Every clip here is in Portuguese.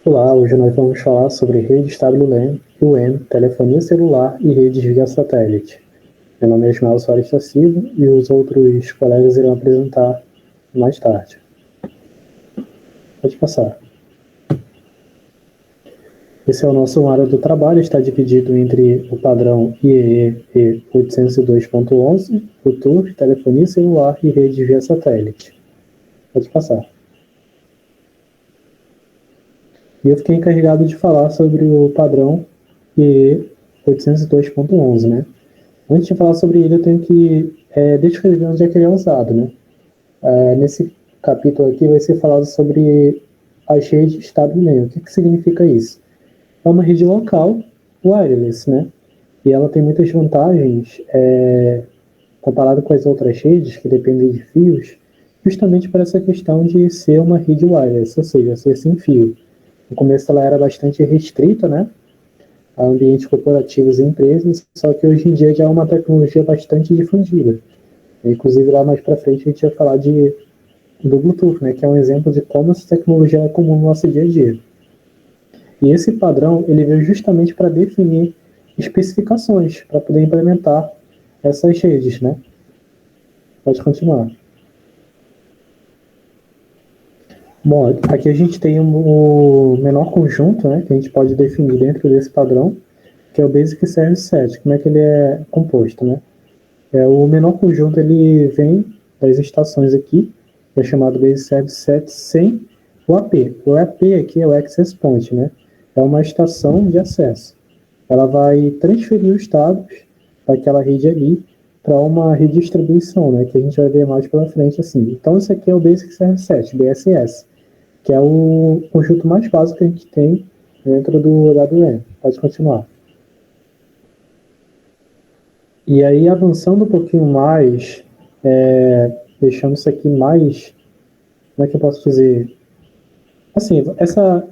Olá, hoje nós vamos falar sobre redes WLAN, UAN, telefonia celular e redes via satélite. Meu nome é Ismael Soares da Silva e os outros colegas irão apresentar mais tarde. Pode passar. Esse é o nosso área do trabalho, está dividido entre o padrão IEEE 802.11, o TUR, telefonia celular e redes via satélite. Pode passar. E eu fiquei encarregado de falar sobre o padrão IEEE 802.11, né? Antes de falar sobre ele, eu tenho que descrever onde é que ele é usado, né? Nesse capítulo aqui vai ser falado sobre as redes WLAN. O que significa isso? É uma rede local, wireless, né? E ela tem muitas vantagens comparado com as outras redes, que dependem de fios, justamente por essa questão de ser uma rede wireless, ou seja, ser sem fio. No começo ela era bastante restrita, né? A ambientes corporativos e empresas, só que hoje em dia já é uma tecnologia bastante difundida. Inclusive, lá mais para frente, a gente vai falar do Bluetooth, né, que é um exemplo de como essa tecnologia é comum no nosso dia a dia. E esse padrão, ele veio justamente para definir especificações, para poder implementar essas redes, né? Pode continuar. Bom, aqui a gente tem o menor conjunto, né, que a gente pode definir dentro desse padrão, que é o Basic Service Set. Como é que ele é composto, né? O menor conjunto ele vem das estações aqui, que é chamado Basic Service Set sem o AP. O AP aqui é o Access Point, né? É uma estação de acesso. Ela vai transferir os dados daquela rede ali para uma redistribuição, né? Que a gente vai ver mais pela frente assim. Então, esse aqui é o Basic Service Set, BSS, que é o conjunto mais básico que a gente tem dentro do AWS. Pode continuar. E aí, avançando um pouquinho mais, deixando isso aqui mais, como é que eu posso dizer? Assim,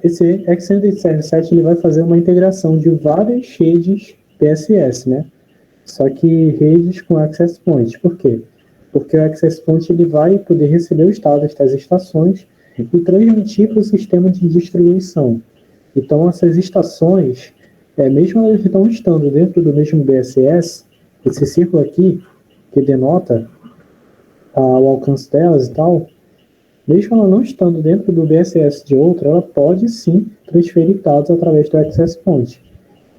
esse Extended Service Set ele vai fazer uma integração de várias redes PSS, né? Só que redes com Access Point. Por quê? Porque o Access Point ele vai poder receber os dados das estações e transmitir para o sistema de distribuição. Então, essas estações, mesmo elas não estando dentro do mesmo BSS, esse círculo aqui, que denota o alcance delas e tal, mesmo ela não estando dentro do BSS de outra, ela pode sim transferir dados através do Access Point.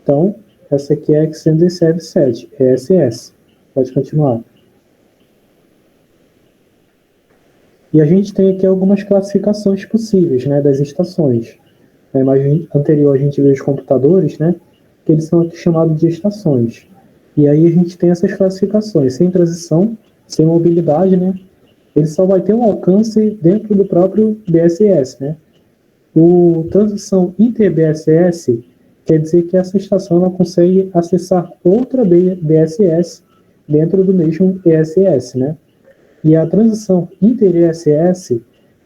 Então, essa aqui é a Extended Service Set, ESS. Pode continuar. E a gente tem aqui algumas classificações possíveis, né, das estações. Na imagem anterior a gente vê os computadores, né, que eles são aqui chamados de estações. E aí a gente tem essas classificações, sem transição, sem mobilidade, né, ele só vai ter um alcance dentro do próprio BSS, né. O transição inter-BSS quer dizer que essa estação ela consegue acessar outra BSS dentro do mesmo ESS, né. E a transição inter-ESS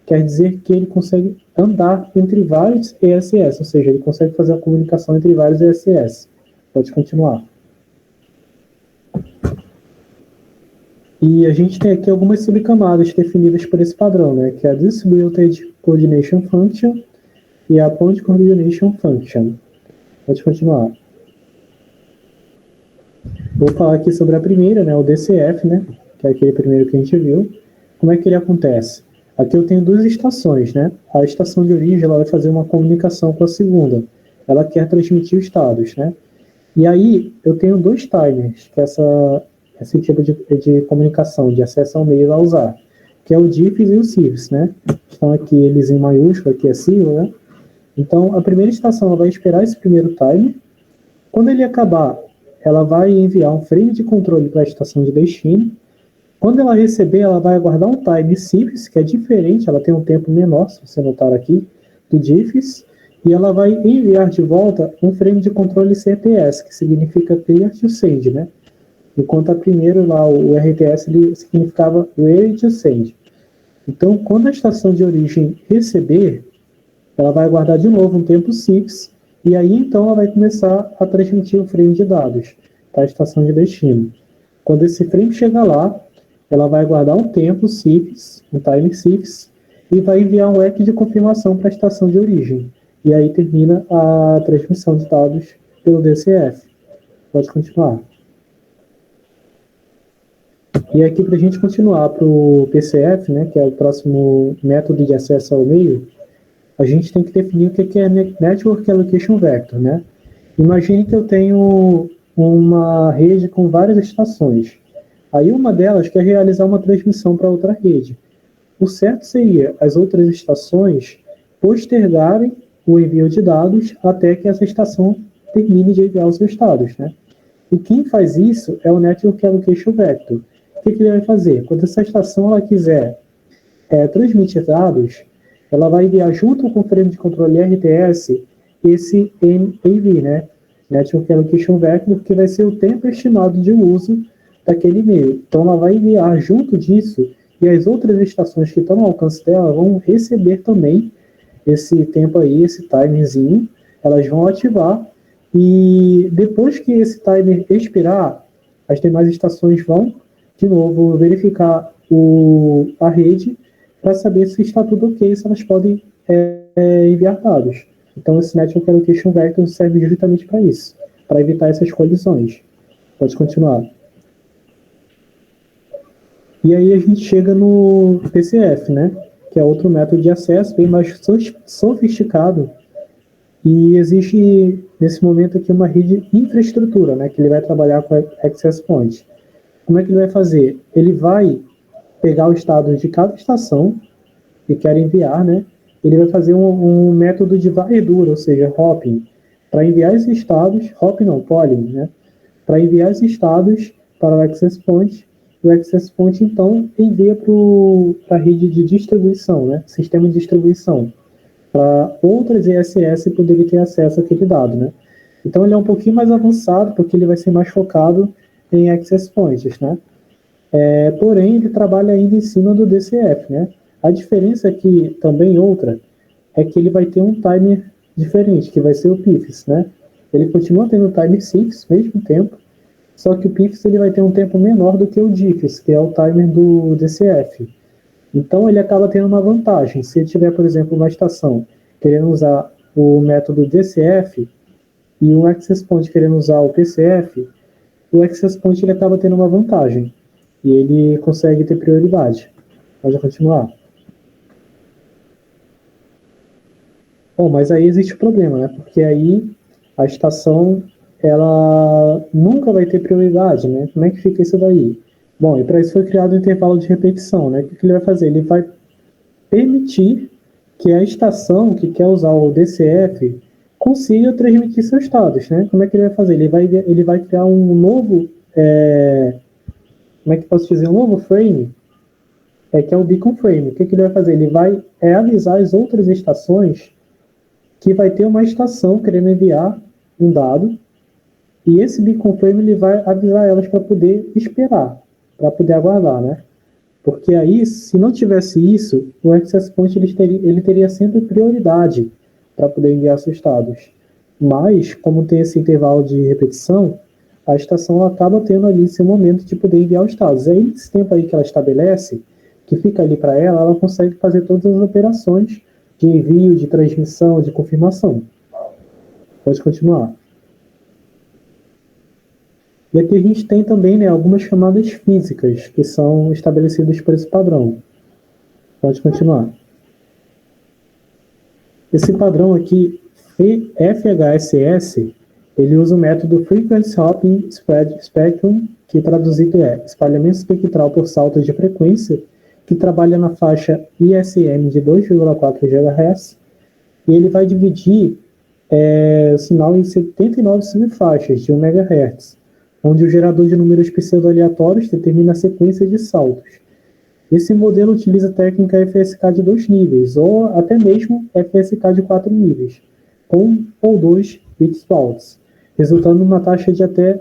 quer dizer que ele consegue andar entre vários ESS, ou seja, ele consegue fazer a comunicação entre vários ESS. Pode continuar. E a gente tem aqui algumas subcamadas definidas por esse padrão, né, que é a Distributed Coordination Function e a Point Coordination Function. Pode continuar. Vou falar aqui sobre a primeira, né, o DCF, né, que é aquele primeiro que a gente viu. Como é que ele acontece? Aqui eu tenho duas estações, né? A estação de origem ela vai fazer uma comunicação com a segunda. Ela quer transmitir os dados, né? E aí eu tenho dois timers que esse tipo de comunicação, de acesso ao meio vai usar, que é o diffs e o sifs, né? Estão aqui eles em maiúsculo, aqui é sigla, né? Então a primeira estação ela vai esperar esse primeiro timer. Quando ele acabar, ela vai enviar um frame de controle para a estação de destino. Quando ela receber, ela vai aguardar um time simples, que é diferente, ela tem um tempo menor, se você notar aqui, do diffs, e ela vai enviar de volta um frame de controle CTS, que significa Clear to Send, né? Enquanto a primeira lá, o RTS, ele significava Ready to Send. Então, quando a estação de origem receber, ela vai aguardar de novo um tempo simples, e aí então ela vai começar a transmitir o frame de dados para a estação de destino. Quando esse frame chegar lá, ela vai aguardar um tempo CIFS, um timer CIFS, e vai enviar um echo de confirmação para a estação de origem. e aí termina a transmissão de dados pelo DCF. Pode continuar. E aqui, para a gente continuar para o PCF, né, que é o próximo método de acesso ao meio, a gente tem que definir o que é Network Allocation Vector, né? Imagine que eu tenho uma rede com várias estações. Aí uma delas quer realizar uma transmissão para outra rede. O certo seria as outras estações postergarem o envio de dados até que essa estação termine de enviar os seus dados, né? E quem faz isso é o Network Allocation Vector. O que ele vai fazer? Quando essa estação ela quiser transmitir dados, ela vai enviar junto com o frame de controle RTS esse NAV, né? Network Allocation Vector, que vai ser o tempo estimado de uso daquele e-mail. Então ela vai enviar junto disso, e as outras estações que estão ao alcance dela vão receber também esse tempo aí, esse timerzinho, elas vão ativar, e depois que esse timer expirar, as demais estações vão, de novo, verificar a rede para saber se está tudo ok, se elas podem enviar dados. Então, esse Network Allocation Vector serve justamente para isso, para evitar essas colisões. Pode continuar. E aí a gente chega no PCF, né? Que é outro método de acesso bem mais sofisticado. E existe, nesse momento aqui, uma rede infraestrutura, né? Que ele vai trabalhar com a Access Point. Como é que ele vai fazer? Ele vai pegar o estado de cada estação que quer enviar, né? Ele vai fazer um método de varredura, ou seja, hopping, para enviar esses estados, hopping não, polling, né? Para enviar esses estados para o Access Point. O Access Point, então, envia para a rede de distribuição, né? Sistema de distribuição, para outras ESS poderem ter acesso àquele dado, né? Então, ele é um pouquinho mais avançado, porque ele vai ser mais focado em Access Points, né? Porém, ele trabalha ainda em cima do DCF, né? A diferença aqui, também outra, é que ele vai ter um timer diferente, que vai ser o PIFS, né? Ele continua tendo o timer 6, mesmo tempo, só que o PIFS ele vai ter um tempo menor do que o DIFS, que é o timer do DCF. Então, ele acaba tendo uma vantagem. Se ele tiver, por exemplo, uma estação querendo usar o método DCF e um Access Point querendo usar o PCF, o Access Point ele acaba tendo uma vantagem e ele consegue ter prioridade. Pode continuar. Bom, mas aí existe o problema, né? Porque aí a estação ela nunca vai ter prioridade, né? Como é que fica isso daí? Bom, e para isso foi criado o intervalo de repetição, né? O que ele vai fazer? Ele vai permitir que a estação que quer usar o DCF consiga transmitir seus dados, né? Como é que ele vai fazer? Ele vai criar um novo, como é que posso dizer? Um novo frame, que é o beacon frame. O que ele vai fazer? Ele vai avisar as outras estações que vai ter uma estação querendo enviar um dado, e esse beacon frame ele vai avisar elas para poder esperar, para poder aguardar, né? Porque aí, se não tivesse isso, o Access Point ele teria sempre prioridade para poder enviar seus dados. Mas, como tem esse intervalo de repetição, a estação acaba tendo ali esse momento de poder enviar os dados. E aí, nesse tempo aí que ela estabelece, que fica ali para ela, ela consegue fazer todas as operações de envio, de transmissão, de confirmação. Pode continuar. E aqui a gente tem também, né, algumas camadas físicas que são estabelecidas por esse padrão. Pode continuar. Esse padrão aqui, FHSS, ele usa o método Frequency Hopping Spectrum, que traduzido é espalhamento espectral por saltos de frequência, que trabalha na faixa ISM de 2,4 GHz, e ele vai dividir o sinal em 79 subfaixas de 1 MHz, onde o gerador de números pseudo-aleatórios determina a sequência de saltos. Esse modelo utiliza a técnica FSK de 2 níveis, ou até mesmo FSK de 4 níveis, com 1 ou 2 bits altos, resultando numa taxa de até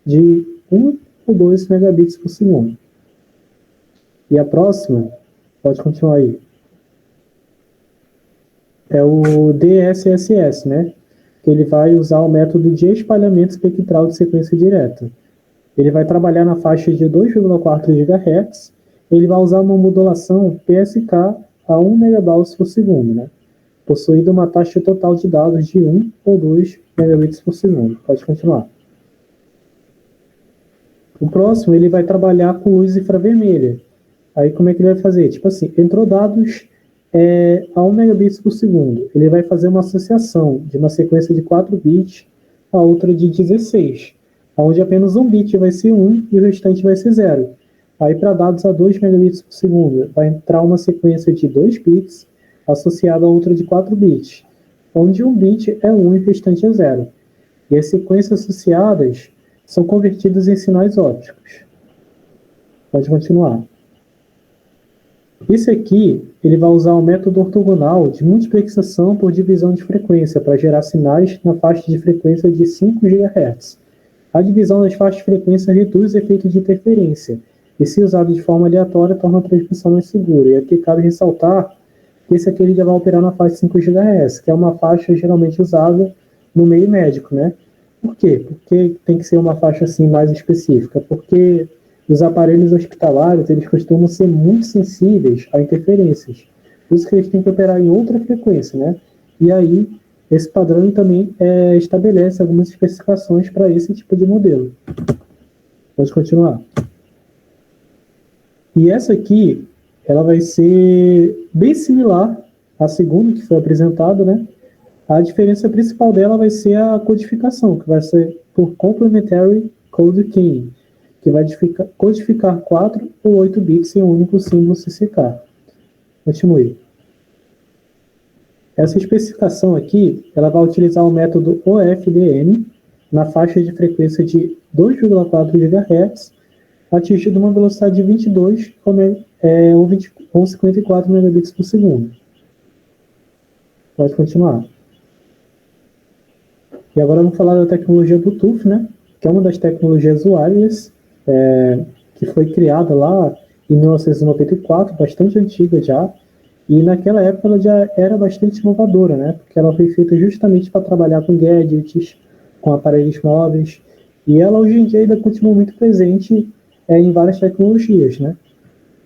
de 1 ou 2 megabits por segundo. E a próxima, pode continuar aí, é o DSSS, né? Que ele vai usar o método de espalhamento espectral de sequência direta. Ele vai trabalhar na faixa de 2,4 GHz, ele vai usar uma modulação PSK a 1 MB por segundo, né? possuída uma taxa total de dados de 1 ou 2 megabits por segundo. Pode continuar. O próximo, ele vai trabalhar com luz infravermelha. Aí, como é que ele vai fazer? Tipo assim, entrou dados a 1 megabits por segundo. Ele vai fazer uma associação de uma sequência de 4 bits a outra de 16, onde apenas um bit vai ser 1 e o restante vai ser 0. Aí, para dados a 2 megabits por segundo, vai entrar uma sequência de 2 bits associada a outra de 4 bits, onde um bit é 1 e o restante é 0. E as sequências associadas são convertidas em sinais ópticos. Pode continuar. Esse aqui, ele vai usar o método ortogonal de multiplexação por divisão de frequência para gerar sinais na faixa de frequência de 5 GHz. A divisão das faixas de frequência reduz o efeito de interferência, e se usado de forma aleatória, torna a transmissão mais segura. E aqui cabe ressaltar que esse aqui ele já vai operar na faixa de 5 GHz, que é uma faixa geralmente usada no meio médico, né? Por quê? Porque tem que ser uma faixa assim mais específica? Porque os aparelhos hospitalares, eles costumam ser muito sensíveis a interferências. Por isso que eles têm que operar em outra frequência, né? E aí, esse padrão também estabelece algumas especificações para esse tipo de modelo. Pode continuar. E essa aqui, ela vai ser bem similar à segunda que foi apresentada, né? A diferença principal dela vai ser a codificação, que vai ser por Complementary Code Keying, que vai codificar 4 ou 8 bits em um único símbolo CCK. Continue. Essa especificação aqui, ela vai utilizar o método OFDM na faixa de frequência de 2,4 GHz, atingindo uma velocidade de 22 ou 54 megabits por segundo. Pode continuar. E agora vamos falar da tecnologia Bluetooth, né? Que é uma das tecnologias wireless que foi criada lá em 1994, bastante antiga já, e naquela época ela já era bastante inovadora, né? Porque ela foi feita justamente para trabalhar com gadgets, com aparelhos móveis, e ela hoje em dia ainda continua muito presente em várias tecnologias, né?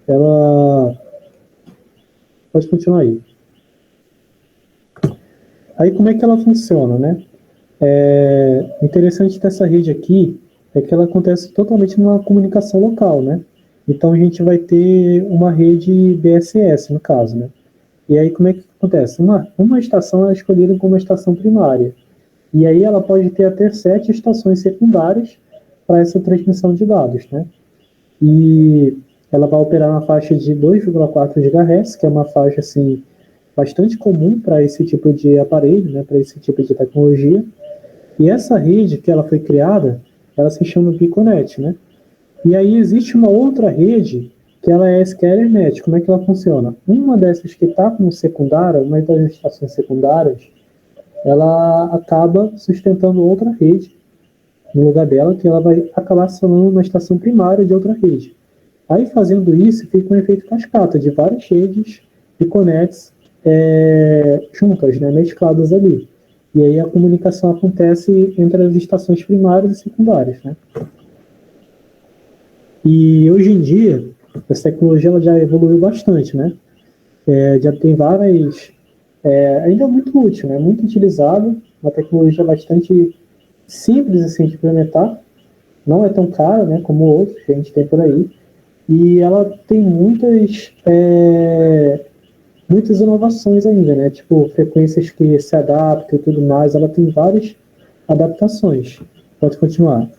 Ela... Pode continuar aí. Aí como é que ela funciona, né? Interessante dessa rede aqui é que ela acontece totalmente numa comunicação local, né? Então a gente vai ter uma rede BSS, no caso, né? E aí como é que acontece? Uma estação é escolhida como uma estação primária. E aí ela pode ter até 7 estações secundárias para essa transmissão de dados, né? E ela vai operar na faixa de 2,4 GHz, que é uma faixa assim bastante comum para esse tipo de aparelho, né? Para esse tipo de tecnologia. E essa rede que ela foi criada, ela se chama Piconet, né? E aí existe uma outra rede que ela é ScarNet. Como é que ela funciona? Uma dessas que está como secundária, uma das estações secundárias, ela acaba sustentando outra rede no lugar dela, que ela vai acabar acionando uma estação primária de outra rede. Aí fazendo isso, fica um efeito cascata de várias redes Piconets juntas, né, mescladas ali. E aí a comunicação acontece entre as estações primárias e secundárias, né? E hoje em dia, essa tecnologia ela já evoluiu bastante, né? Já tem várias... ainda é muito útil, né? Muito utilizada, uma tecnologia bastante simples assim, de implementar, não é tão cara, né, como outros que a gente tem por aí, e ela tem muitas inovações ainda, né? Tipo, frequências que se adaptam e tudo mais, ela tem várias adaptações. Pode continuar.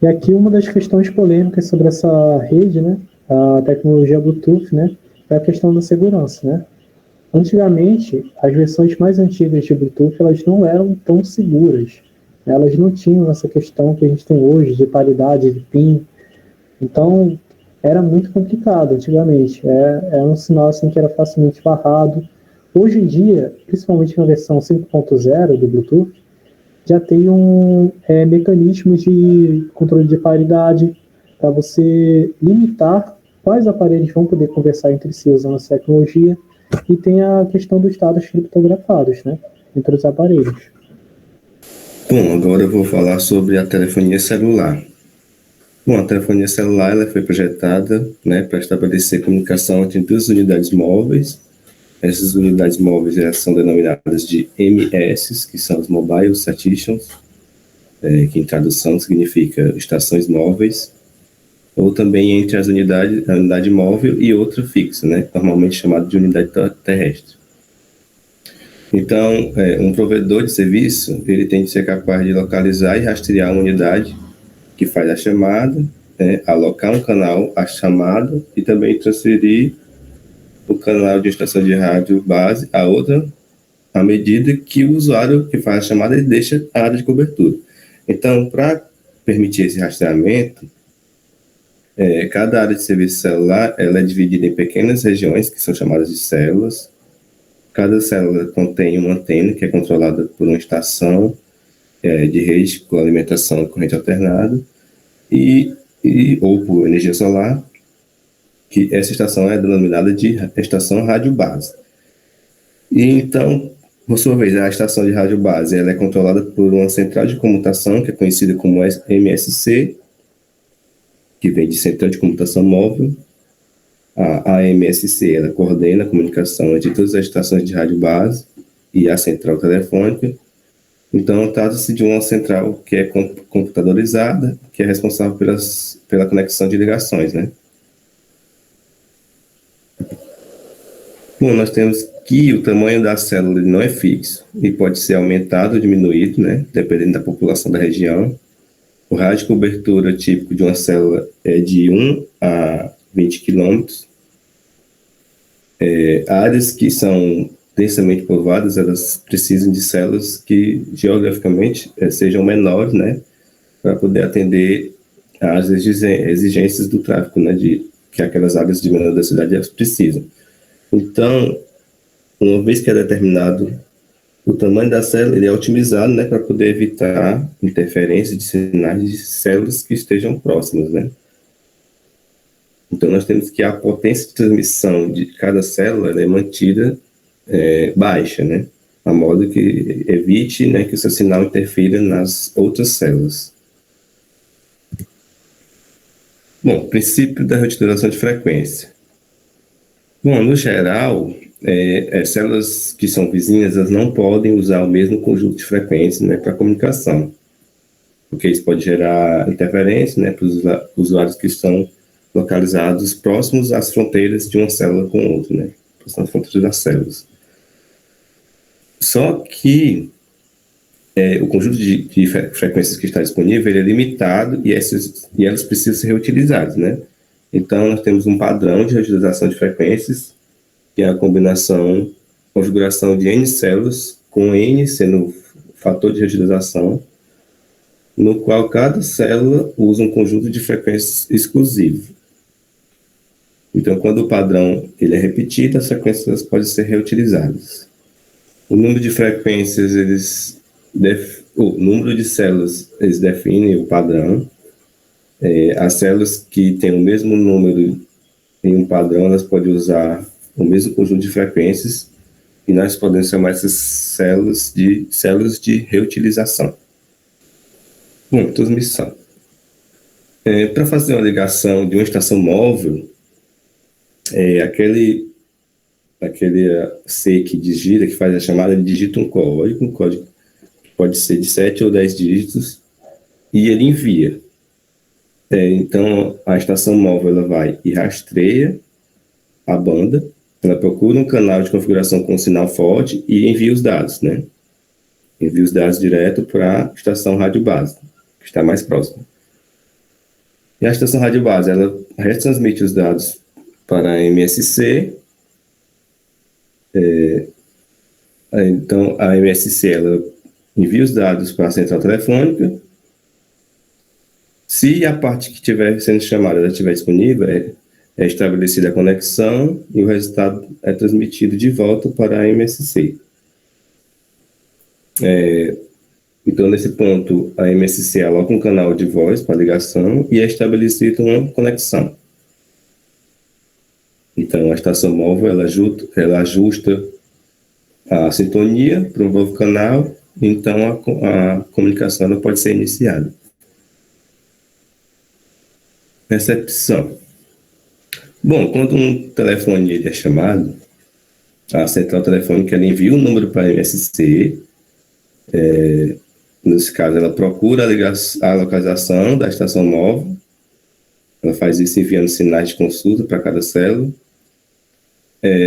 E aqui uma das questões polêmicas sobre essa rede, né, a tecnologia Bluetooth, né, é a questão da segurança, né? Antigamente, as versões mais antigas de Bluetooth, elas não eram tão seguras, né? Elas não tinham essa questão que a gente tem hoje de paridade de PIN. Então, era muito complicado antigamente. Era um sinal assim, que era facilmente barrado. Hoje em dia, principalmente na versão 5.0 do Bluetooth, já tem mecanismo de controle de paridade para você limitar quais aparelhos vão poder conversar entre si usando essa tecnologia, e tem a questão dos dados criptografados, né, entre os aparelhos. Bom, agora eu vou falar sobre a telefonia celular. Bom, a telefonia celular ela foi projetada, né, para estabelecer comunicação entre duas unidades móveis Essas unidades móveis elas são denominadas de MS, que são os Mobile Stations, que em tradução significa estações móveis, ou também entre as unidades, a unidade móvel e outra fixa, né? Normalmente chamada de unidade terrestre. Então, um provedor de serviço, ele tem de ser capaz de localizar e rastrear uma unidade que faz a chamada, alocar um canal a chamada e também transferir o canal de estação de rádio base a outra, à medida que o usuário que faz a chamada ele deixa a área de cobertura. Então, para permitir esse rastreamento, cada área de serviço celular ela é dividida em pequenas regiões, que são chamadas de células. Cada célula contém uma antena, que é controlada por uma estação de rede com alimentação corrente alternada, ou por energia solar, que essa estação é denominada de estação rádio base. E então, por sua vez, a estação de rádio base ela é controlada por uma central de comutação, que é conhecida como MSC, que vem de Central de Computação Móvel. A MSC ela coordena a comunicação entre todas as estações de rádio base e a central telefônica. Então, trata-se de uma central que é computadorizada, que é responsável pela conexão de ligações, né? Bom, nós temos que o tamanho da célula não é fixo e pode ser aumentado ou diminuído, né, dependendo da população da região. O raio de cobertura típico de uma célula é de 1 a 20 quilômetros. Áreas que são densamente povoadas, elas precisam de células que geograficamente sejam menores, né, para poder atender às exigências do tráfego, né, que aquelas áreas de menor densidade precisam. Então, uma vez que é determinado o tamanho da célula, ele é otimizado, né, para poder evitar interferência de sinais de células que estejam próximas, né. Então, nós temos que a potência de transmissão de cada célula é mantida baixa, né, a modo que evite, né, que o seu sinal interfira nas outras células. Bom, princípio da reutilização de frequência. Bom, no geral, células que são vizinhas, elas não podem usar o mesmo conjunto de frequências, né, para comunicação, porque isso pode gerar interferência, né, para os usuários que estão localizados próximos às fronteiras de uma célula com outra, né, próximos às fronteiras das células. Só que o conjunto de frequências que está disponível ele é limitado e elas precisam ser reutilizadas, né? Então, nós temos um padrão de reutilização de frequências, que é a configuração de N células, com N sendo o fator de reutilização, no qual cada célula usa um conjunto de frequências exclusivo. Então, quando o padrão ele é repetido, as frequências podem ser reutilizadas. O número de frequências, o número de células, eles definem o padrão. As células que têm o mesmo número em um padrão, elas podem usar o mesmo conjunto de frequências e nós podemos chamar essas células de reutilização. Bom, transmissão. Para fazer uma ligação de uma estação móvel, aquele C que digita, que faz a chamada, ele digita um código que pode ser de 7 ou 10 dígitos, e ele envia. Então, a estação móvel ela vai e rastreia a banda, ela procura um canal de configuração com sinal forte e envia os dados, né? Envia os dados direto para a estação rádio base, que está mais próxima. E a estação rádio base, ela retransmite os dados para a MSC. Então, a MSC ela envia os dados para a central telefônica. Se a parte que estiver sendo chamada ela estiver disponível, é estabelecida a conexão e o resultado é transmitido de volta para a MSC. Então, nesse ponto, a MSC aloca um canal de voz para ligação e é estabelecida uma conexão. Então, a estação móvel ela ajusta a sintonia para um novo canal, então a comunicação ela pode ser iniciada. Recepção. Bom, quando um telefone ele é chamado, A central telefônica ela envia um número para a MSC. Nesse caso, ela procura a localização da estação móvel. Ela faz isso enviando sinais de consulta para cada célula.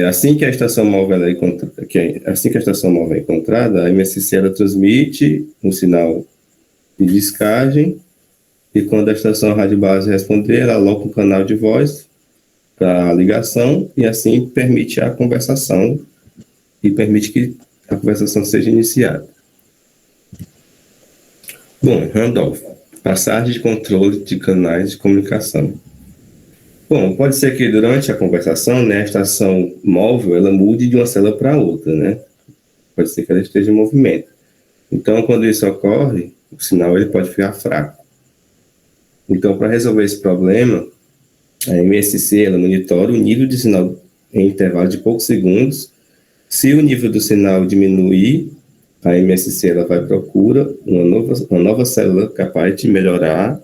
Assim que a estação móvel é encontrada, a MSC ela transmite um sinal de descagem, e quando a estação rádio base responder, ela aloca um canal de voz para a ligação, e assim permite a conversação e permite que a conversação seja iniciada. Bom, handoff, passagem de controle de canais de comunicação. Bom, pode ser que durante a conversação, né, a estação móvel ela mude de uma célula para outra, né? Pode ser que ela esteja em movimento. Então, quando isso ocorre, o sinal ele pode ficar fraco. Então, para resolver esse problema, a MSC ela monitora o nível de sinal em intervalo de poucos segundos. Se o nível do sinal diminuir, a MSC ela vai procurar uma nova célula capaz de melhorar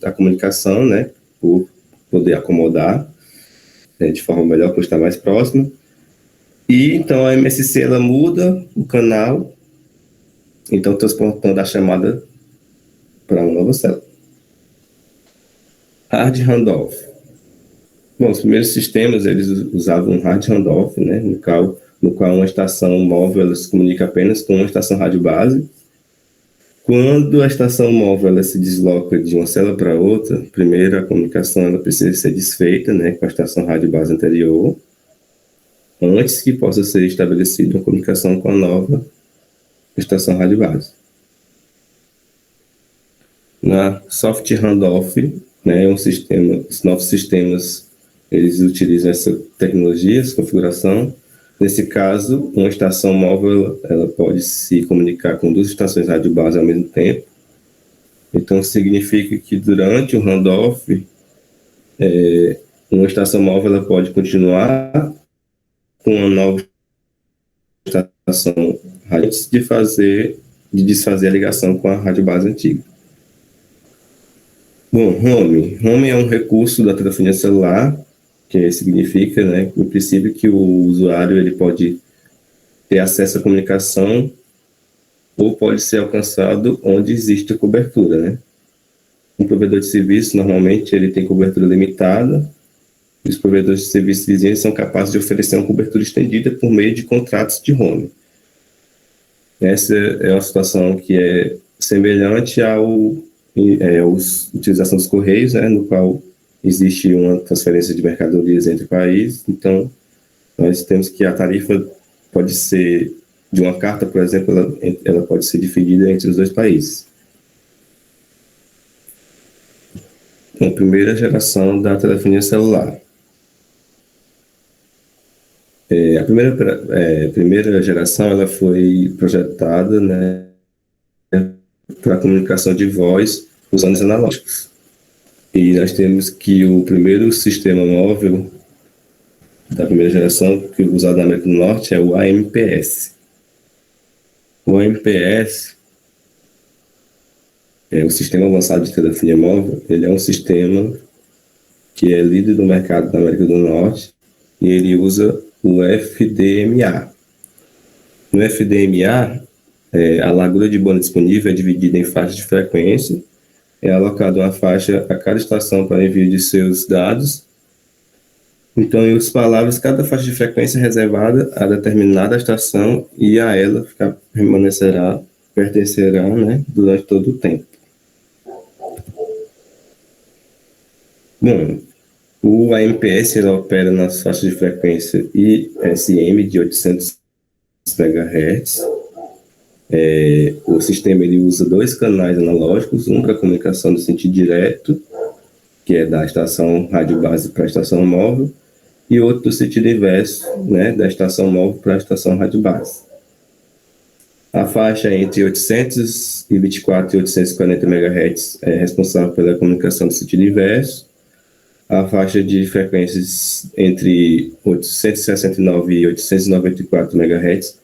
a comunicação, né, por poder acomodar de forma melhor, por estar mais próxima. E então a MSC ela muda o canal, então transportando a chamada para uma nova célula. Hard handoff. Bom, os primeiros sistemas eles usavam um hard handoff, né, no qual uma estação móvel ela se comunica apenas com uma estação rádio base. Quando a estação móvel ela se desloca de uma célula para outra, primeiro a comunicação ela precisa ser desfeita, né, com a estação rádio base anterior, antes que possa ser estabelecida uma comunicação com a nova estação rádio base. Na soft handoff, né, os novos sistemas eles utilizam essa tecnologia, essa configuração. Nesse caso, uma estação móvel ela pode se comunicar com duas estações rádio base ao mesmo tempo. Então, significa que durante o handoff, uma estação móvel ela pode continuar com uma nova estação antes de desfazer a ligação com a rádio base antiga. Bom, Home é um recurso da telefonia celular, que significa, né, em princípio, que o usuário ele pode ter acesso à comunicação ou pode ser alcançado onde existe cobertura, né? Um provedor de serviço, normalmente, ele tem cobertura limitada, e os provedores de serviços vizinhos são capazes de oferecer uma cobertura estendida por meio de contratos de home. Essa é uma situação que é semelhante à utilização dos correios, né, no qual existe uma transferência de mercadorias entre países. Então, nós temos que a tarifa pode ser, de uma carta, por exemplo, ela pode ser dividida entre os dois países. Então, primeira geração da telefonia celular. A primeira geração ela foi projetada, né, para comunicação de voz usando os analógicos. E nós temos que o primeiro sistema móvel da primeira geração, que é usado na América do Norte, é o AMPS. O AMPS é o Sistema Avançado de Telefonia Móvel. Ele é um sistema que é líder do mercado da América do Norte e ele usa o FDMA. No FDMA, a largura de banda disponível é dividida em faixas de frequência. É alocada uma faixa a cada estação para envio de seus dados. Então, em outras palavras, cada faixa de frequência é reservada a determinada estação e a ela pertencerá, né, durante todo o tempo. Bom, o AMPS ele opera nas faixas de frequência ISM de 800 MHz. O sistema ele usa dois canais analógicos, um para comunicação no sentido direto, que é da estação rádio base para a estação móvel, e outro do sentido inverso, né, da estação móvel para a estação rádio base. A faixa entre 824 e 840 MHz é responsável pela comunicação no sentido inverso. A faixa de frequências entre 869 e 894 MHz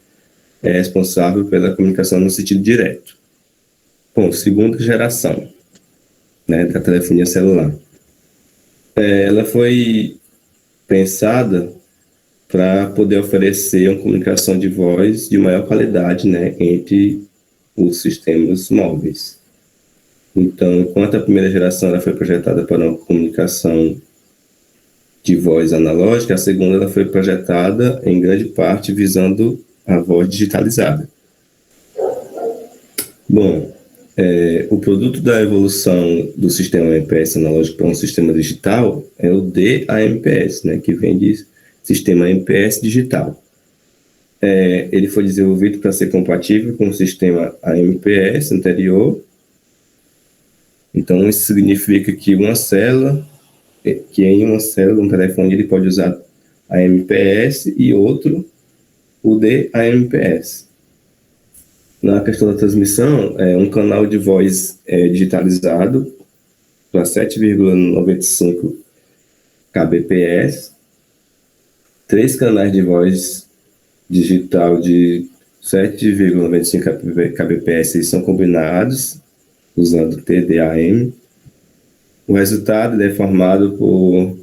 é responsável pela comunicação no sentido direto. Bom, segunda geração, né, da telefonia celular. Ela foi pensada para poder oferecer uma comunicação de voz de maior qualidade, né, entre os sistemas móveis. Então, enquanto a primeira geração ela foi projetada para uma comunicação de voz analógica, a segunda ela foi projetada em grande parte visando a voz digitalizada. Bom, o produto da evolução do sistema AMPS analógico para um sistema digital é o DAMPS, né, que vem de sistema AMPS digital. Ele foi desenvolvido para ser compatível com o sistema AMPS anterior. Então, isso significa que em uma célula, um telefone ele pode usar AMPS e outro o DAMPS. Na questão da transmissão, um canal de voz digitalizado para 7,95 kbps, 3 canais de voz digital de 7,95 kbps são combinados usando TDAM. O resultado é formado por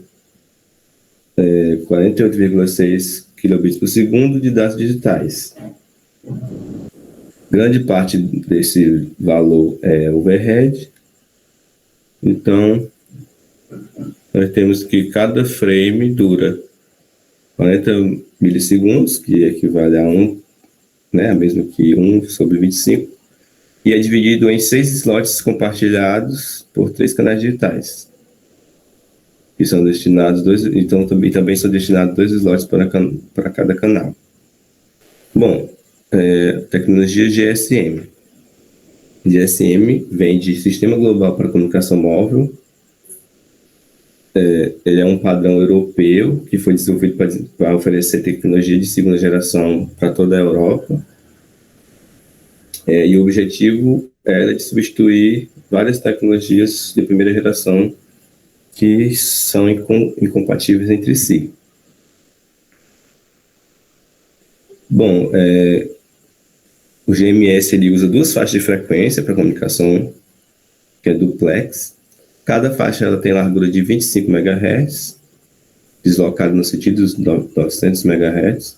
48,6 kilobits por segundo de dados digitais. Grande parte desse valor é overhead. Então, nós temos que cada frame dura 40 milissegundos, que equivale a 1, né, a mesma que 1/25, e é dividido em 6 slots compartilhados por 3 canais digitais. Que são destinados também são destinados 2 slots para cada canal. Bom, tecnologia GSM. GSM vem de Sistema Global para Comunicação Móvel. Ele é um padrão europeu que foi desenvolvido para oferecer tecnologia de segunda geração para toda a Europa. E o objetivo era de substituir várias tecnologias de primeira geração que são incompatíveis entre si. Bom, o GMS ele usa 2 faixas de frequência para comunicação, que é duplex. Cada faixa ela tem largura de 25 MHz, deslocada no sentido dos 900 MHz.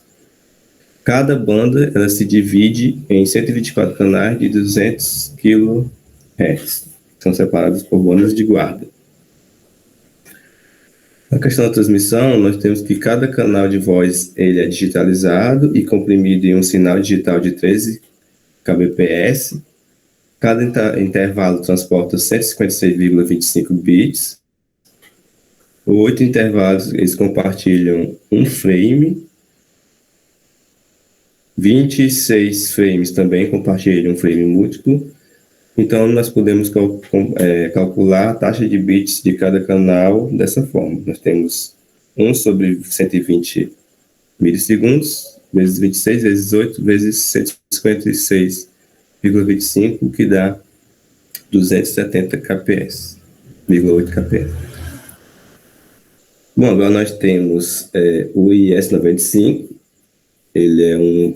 Cada banda ela se divide em 124 canais de 200 kHz, que são separados por bandas de guarda. Na questão da transmissão, nós temos que cada canal de voz ele é digitalizado e comprimido em um sinal digital de 13 kbps. Cada intervalo transporta 156,25 bits. 8 intervalos eles compartilham um frame. 26 frames também compartilham um frame múltiplo. Então, nós podemos calcular a taxa de bits de cada canal dessa forma. Nós temos 1/120 milissegundos, vezes 26, vezes 8, vezes 156,25, que dá 270 kps, 0,8 kps. Bom, agora nós temos o IS-95. Ele é um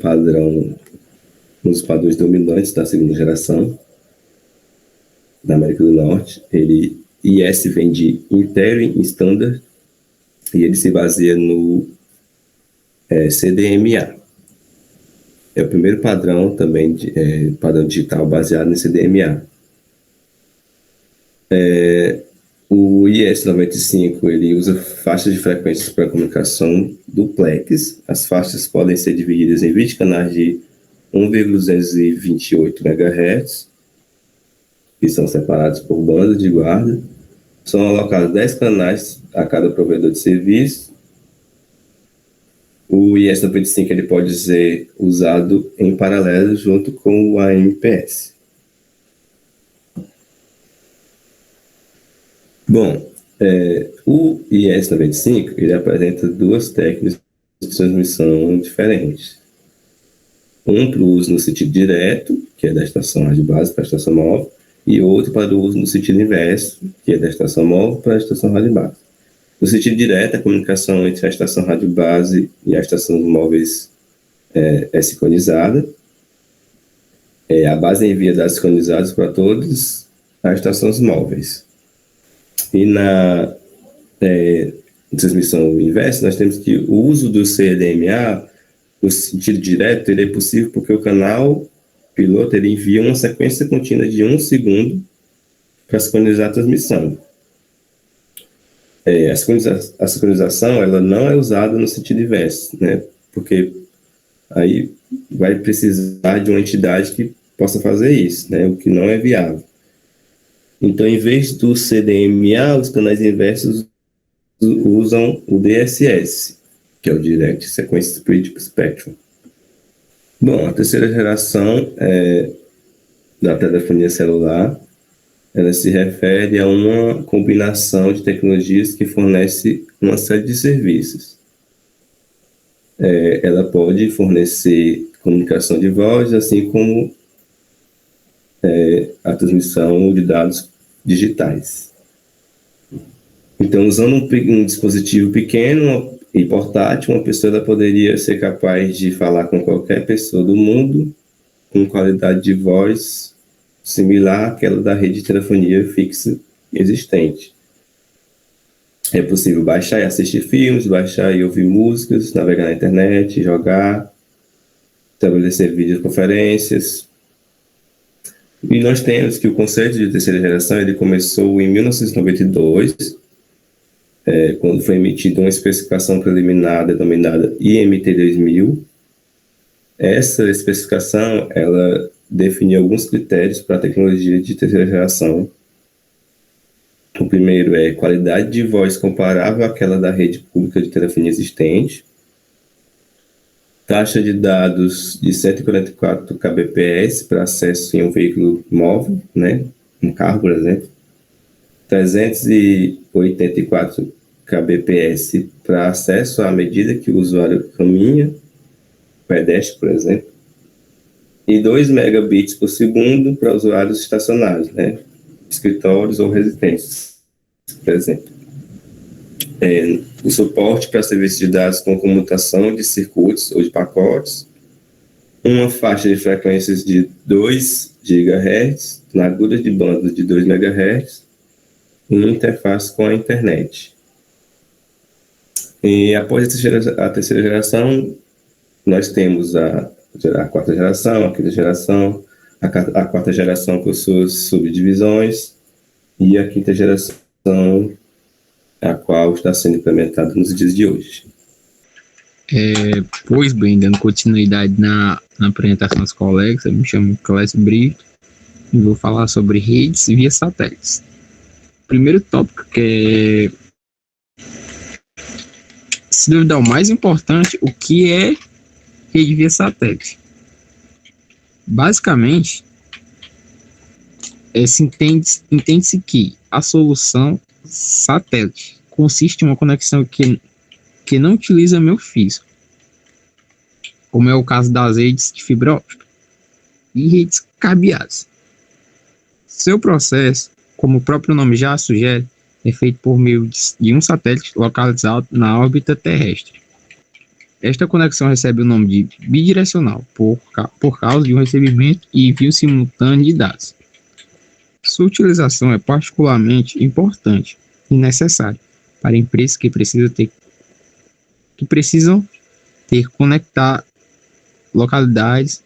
dos padrões dominantes da segunda geração da América do Norte. IS vem de Interim Standard e ele se baseia no CDMA. É o primeiro padrão também, padrão digital baseado no CDMA. O IS-95 ele usa faixas de frequências para comunicação duplex. As faixas podem ser divididas em 20 canais de 1,228 MHz, que são separados por bandas de guarda. São alocados 10 canais a cada provedor de serviço. O IS-95 ele pode ser usado em paralelo junto com o AMPS. Bom, o IS-95 ele apresenta 2 técnicas de transmissão diferentes. Um para o uso no sentido direto, que é da estação rádio base para a estação móvel, e outro para o uso no sentido inverso, que é da estação móvel para a estação rádio base. No sentido direto, a comunicação entre a estação rádio base e a estação móveis é sincronizada. A base envia dados sincronizados para todas as estações móveis. E transmissão inversa, nós temos que o uso do CDMA, no sentido direto, ele é possível porque o canal piloto ele envia uma sequência contínua de 1 segundo para sincronizar a transmissão. A sincronização ela não é usada no sentido inverso, né? Porque aí vai precisar de uma entidade que possa fazer isso, né? O que não é viável. Então, em vez do CDMA, os canais inversos usam o DSS, que é o Direct Sequence Split Spectrum. Bom, a terceira geração da telefonia celular, ela se refere a uma combinação de tecnologias que fornece uma série de serviços. Ela pode fornecer comunicação de voz, assim como a transmissão de dados digitais. Então, usando um dispositivo pequeno e portátil, uma pessoa ela poderia ser capaz de falar com qualquer pessoa do mundo com qualidade de voz similar àquela da rede de telefonia fixa existente. É possível baixar e assistir filmes, baixar e ouvir músicas, navegar na internet, jogar, estabelecer videoconferências. E nós temos que o conceito de terceira geração ele começou em 1992, quando foi emitida uma especificação preliminar denominada IMT 2000. Essa especificação ela definiu alguns critérios para a tecnologia de terceira geração. O primeiro é qualidade de voz comparável àquela da rede pública de telefonia existente, taxa de dados de 144 kbps para acesso em um veículo móvel, né? Um carro, por exemplo, 384 kbps para acesso à medida que o usuário caminha, pedestre, por exemplo, e 2 megabits por segundo para usuários estacionários, né? Escritórios ou residências, por exemplo. O suporte para serviços de dados com comutação de circuitos ou de pacotes, uma faixa de frequências de 2 GHz, largura de banda de 2 MHz, e uma interface com a internet. E após a terceira geração, nós temos a quarta geração, a quinta geração, a quarta geração com suas subdivisões, e a quinta geração, a qual está sendo implementada nos dias de hoje. Pois bem, dando continuidade na apresentação dos colegas, eu me chamo Clécio Brito e vou falar sobre redes via satélites. Primeiro tópico que é, se duvidar o mais importante, o que é rede via satélite? Basicamente, entende-se que a solução satélite consiste em uma conexão que não utiliza meio físico, como é o caso das redes de fibra óptica e redes cabeadas. Seu processo, como o próprio nome já sugere, é feito por meio de um satélite localizado na órbita terrestre. Esta conexão recebe o nome de bidirecional, por causa de um recebimento e envio simultâneo de dados. Sua utilização é particularmente importante e necessária para empresas que precisam conectar localidades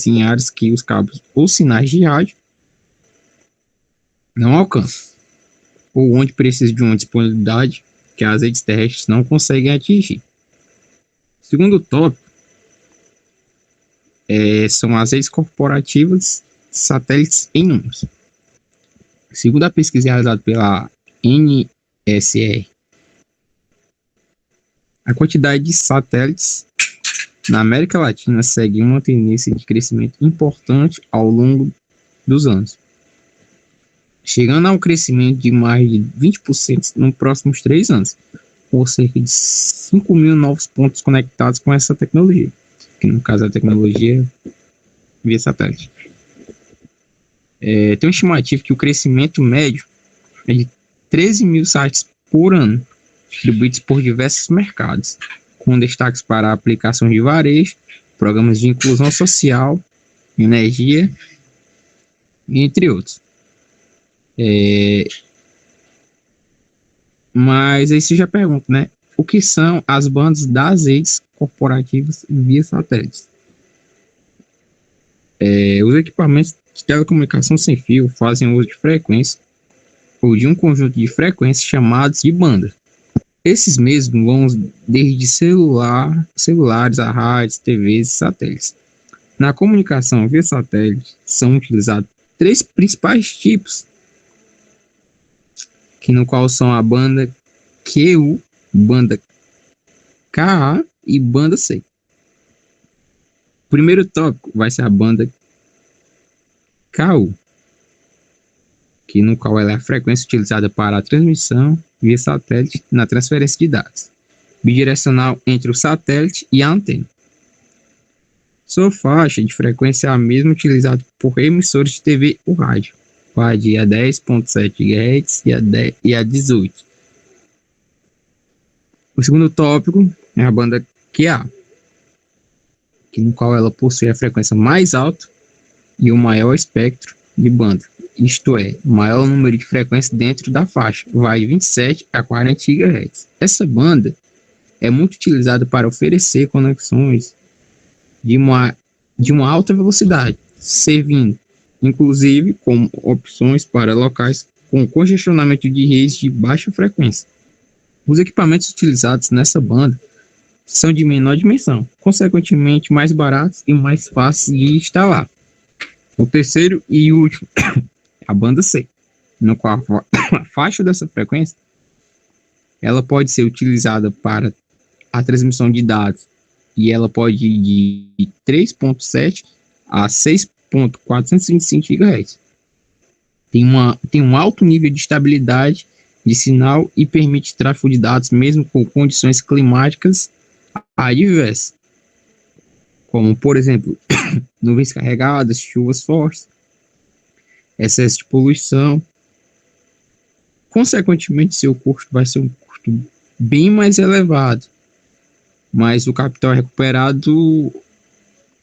em áreas que os cabos ou sinais de rádio não alcançam, ou onde precisa de uma disponibilidade que as redes terrestres não conseguem atingir. Segundo tópico, são as redes corporativas satélites em números. Segundo a pesquisa realizada pela NSR, a quantidade de satélites na América Latina segue uma tendência de crescimento importante ao longo dos anos, chegando a um crescimento de mais de 20% nos próximos 3 anos, com cerca de 5 mil novos pontos conectados com essa tecnologia, que no caso é a tecnologia via satélite. Tem uma estimativa que o crescimento médio é de 13 mil sites por ano, distribuídos por diversos mercados, com destaques para aplicações de varejo, programas de inclusão social, energia, entre outros. Mas aí você já pergunta, né? O que são as bandas das redes corporativas via satélites? Os equipamentos de telecomunicação sem fio fazem uso de frequência ou de um conjunto de frequências chamados de banda. Esses mesmos vão desde celulares a rádios, TVs e satélites. Na comunicação via satélite são utilizados três principais tipos, que no qual são a banda QU, banda KA e banda C. O primeiro tópico vai ser a banda KU, que no qual ela é a frequência utilizada para a transmissão via satélite na transferência de dados, bidirecional entre o satélite e a antena. Sua faixa de frequência é a mesma utilizada por emissores de TV ou rádio, vai de a 10.7 GHz e a 18. O segundo tópico é a banda QA, que no qual ela possui a frequência mais alta e o maior espectro de banda, isto é, o maior número de frequências dentro da faixa, vai de 27 a 40 GHz. Essa banda é muito utilizada para oferecer conexões de uma alta velocidade, servindo, inclusive, como opções para locais com congestionamento de redes de baixa frequência. Os equipamentos utilizados nessa banda são de menor dimensão, consequentemente mais baratos e mais fáceis de instalar. O terceiro e último, a banda C, no qual a faixa dessa frequência ela pode ser utilizada para a transmissão de dados e ela pode ir de 3.7 a 6.425 GHz. Tem um alto nível de estabilidade de sinal e permite tráfego de dados mesmo com condições climáticas adversas, como, por exemplo, nuvens carregadas, chuvas fortes, excesso de poluição. Consequentemente, seu custo vai ser um custo bem mais elevado, mas o capital é recuperado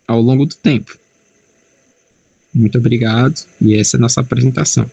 ao longo do tempo. Muito obrigado, e essa é a nossa apresentação.